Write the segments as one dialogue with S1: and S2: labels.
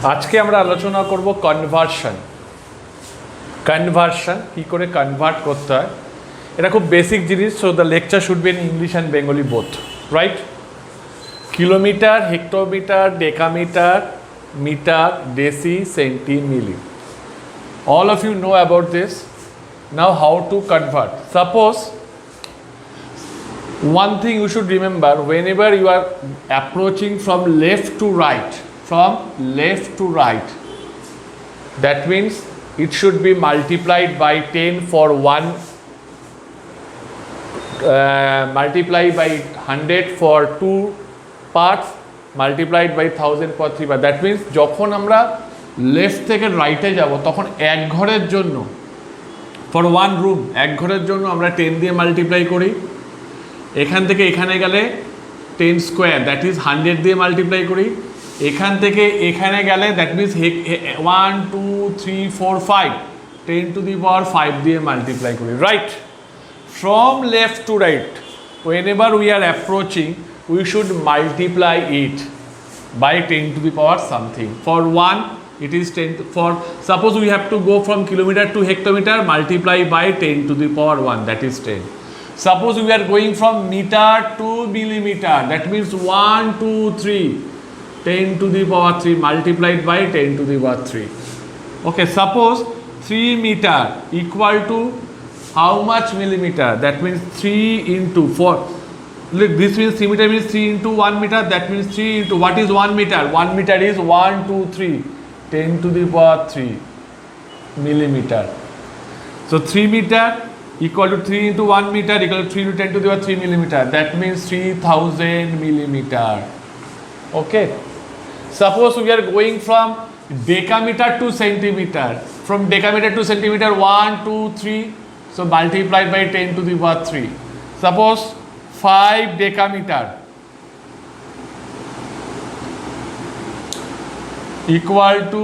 S1: আজকে আমরা আলোচনা করব কনভার্সন। কনভার্সন কী করে কনভার্ট করতে হয়, এটা খুব বেসিক জিনিস। So the lecture should be in English and Bengali both, right? Kilometre, hectometre, decametre, metre, deci, centi, milli, all of you know about this. Now how to convert? Suppose one thing you should remember, whenever you are approaching from left to right, that means it should be multiplied by 10 for 1, multiplied by 100 for 2 parts, multiplied by 1000 for 3 parts. That means যখন আমরা left থেকে রাইটে যাব তখন এক ঘরের জন্য, for one room, এক ঘরের জন্য আমরা 10 দিয়ে মাল্টিপ্লাই করি। এখান থেকে এখানে গেলে 10 স্কোয়ার, দ্যাট ইজ 100 দিয়ে মাল্টিপ্লাই করি। এখান থেকে এখানে গেলে that means 1 2 3 4 5, 10 to the power 5 দিয়ে মাল্টিপ্লাই করি, right? From left to right, whenever we are approaching, we should multiply it by 10 to the power something. For 1 it is 10 for, suppose we have to go from kilometer to hectometer, multiply by 10 to the power 1, that is 10. Suppose we are going from meter to millimeter, that means 1 2 3, 10 to the power 3 multiplied by 10 to the power 3. Okay, suppose 3 meter equal to how much millimeter? That means 3 into 4. Look, this means 3 meter means 3 into 1 meter, that means 3 into, what is 1 meter? 1 meter is 1 2 3, 10 to the power 3 millimeter. So 3 meter equal to 3 into 1 meter equal to 3 to 10 to the power 3 millimeter. That means 3000 millimeter. Okay. Suppose we are going from decameter to centimeter. From decameter to centimeter, 1 2 3. So multiplied by 10 to the power 3. Suppose 5 decameter equal to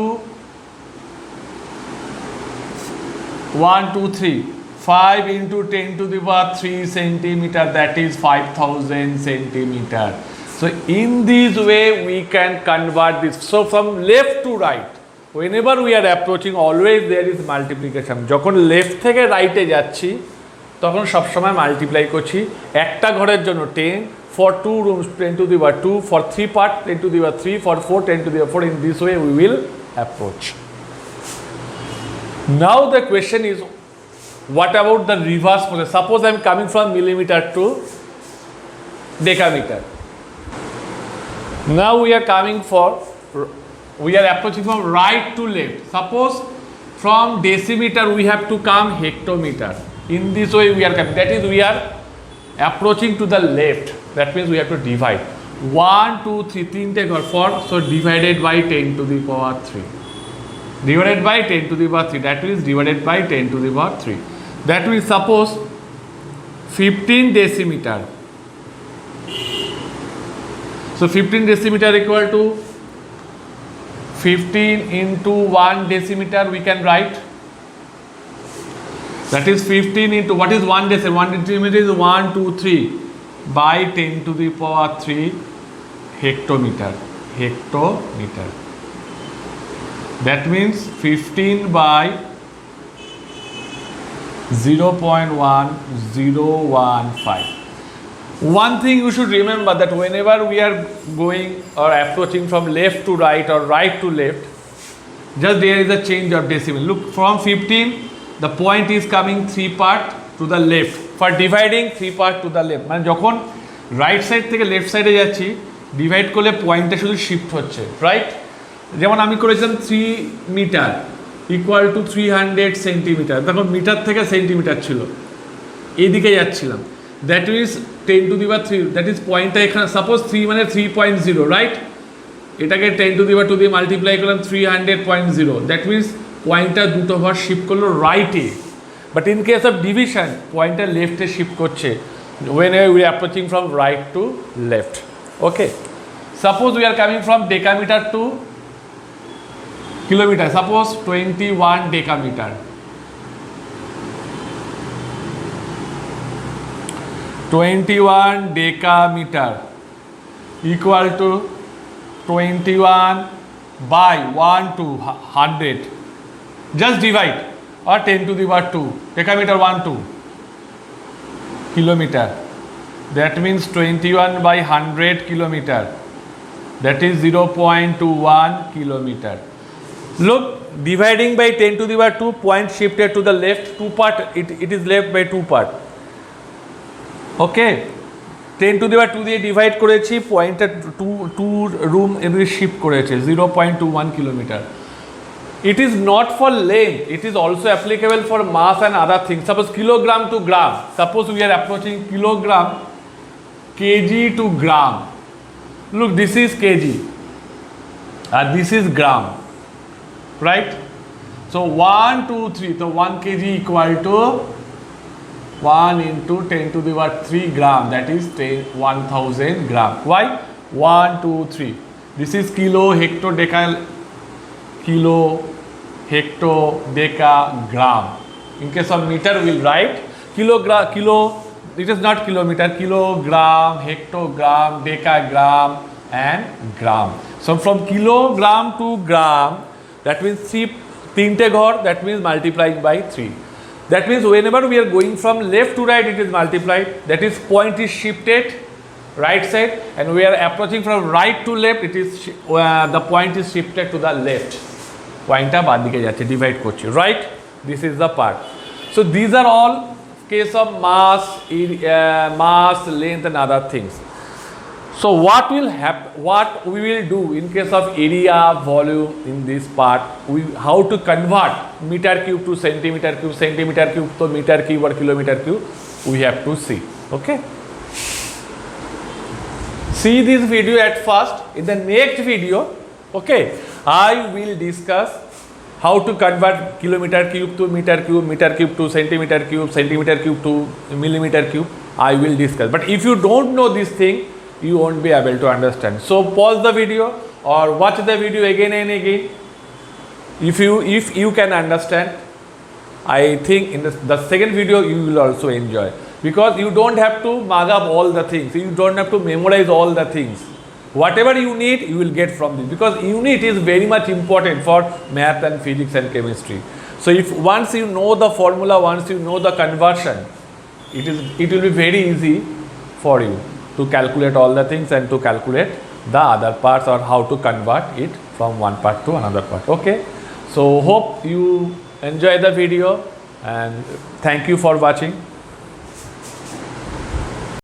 S1: 1 2 3, 5 into 10 to the power 3 centimeter, that is 5000 centimeter. So in this way we can convert this. So from left to right, whenever we are approaching, always there is multiplication. যখন left থেকে রাইটে যাচ্ছি তখন সবসময় multiply করছি। একটা ঘরের জন্য 10, for 2 rooms 10 to the power 2, for 3 part 10 to the power 3, for 4 10 to the power 4. In this way we will approach. Now the question is, what about the reverse process? Suppose I am coming from millimeter to decameter. Now we are coming for, we are approaching from right to left. Suppose from decimeter we have to come hectometer. In this way we are coming, that is we are approaching to the left. That means we have to divide 1 2 3, 3 ঘর, for, so divided by 10 to the power 3, divided by 10 to the power 3, that means divided by 10 to the power 3. That means suppose 15 decimeter. So 15 decimeter equal to 15 into 1 decimeter we can write. That is 15 into, what is 1 decimeter? 1 decimeter is 1 2 3 by 10 to the power 3 hectometer. Hectometer. That means 15 by 0.1015. One thing you should remember, that whenever we are going or approaching from left to right or right to left, just there is a change of decimal. Look, from 15 the point is coming 3 part to the left. For dividing 3 part to the left, মানে যখন right side থেকে left সাইডে যাচ্ছি divide করলে পয়েন্টটা শুধু shift হচ্ছে, right? যেমন আমি করেছিলাম 3 মিটার ইকুয়াল টু 300 সেন্টিমিটার, তখন মিটার থেকে সেন্টিমিটার ছিল, এইদিকে যাচ্ছিলাম। That means 10 to the power 3, that is পয়েন্টটা এখানে, সাপোজ 3 মানে 3.0, রাইট? এটাকে 10 to the power 2 দিয়ে মাল্টিপ্লাই করলাম 300.0, দ্যাট মিনস পয়েন্টটা দুটো ঘর শিফট করলো রাইটে। But in case of division পয়েন্টটা লেফটে শিফট করছে whenever we are approaching from right to left. Okay, suppose we are coming from decameter to kilometer. Suppose 21 decameter. 21 decameter equal to 21 by 1 to 100, just divide, or 10 to the power 2, decameter 1 2 kilometer, that means 21 by 100 kilometer, that is 0.21 kilometer. Look, dividing by 10 to the power 2, point shifted to the left, 2 part, it is left by 2 part. Okay, 10 to the power 2 দিয়ে divide করেছি, পয়েন্টটা 2 room এদিকে shift করেছে 0.21 kilometre. It is not for length, it is also applicable for mass and other things. Suppose kilogram to gram, suppose we are approaching kilogram, kg to gram. Look, this is kg and this is gram, right? So 1 2 3, so 1 kg equal to 1 into 10 to the power 3 gram, that is 1000 gram. Why? 1 2 3, this is kilo hecto deca, kilo hecto deca gram. In case of meter we will write kilogram, kilo, it is not kilometer, kilogram, hectogram, decagram and gram. So from kilogram to gram, that means 3 ghor, that means multiplied by 3. That means whenever we are going from left to right, it is multiplied, that is point is shifted right side, and we are approaching from right to left, it is the point is shifted to the left, pointa বাদ দিকে যাচ্ছে, divide করছি, right? This is the part. So these are all case of mass, mass, length and other things. So what will happen, what we will do in case of area, volume in this part, how to convert meter cube to centimeter cube to meter cube or kilometer cube, we have to see. Okay, see this video at first. In the next video, okay, I will discuss how to convert kilometer cube to meter cube to centimeter cube to millimeter cube. I will discuss, but if you don't know this thing, you won't be able to understand. So pause the video or watch the video again and again. If you can understand, I think in the second video you will also enjoy, because you don't have to mug up all the things, you don't have to memorize all the things. Whatever you need, you will get from this, because unit is very much important for math and physics and chemistry. So if once you know the formula, once you know the conversion, it will be very easy for you to calculate all the things and to calculate the other parts, or how to convert it from one part to another part. Okay, so hope you enjoy the video and thank you for watching.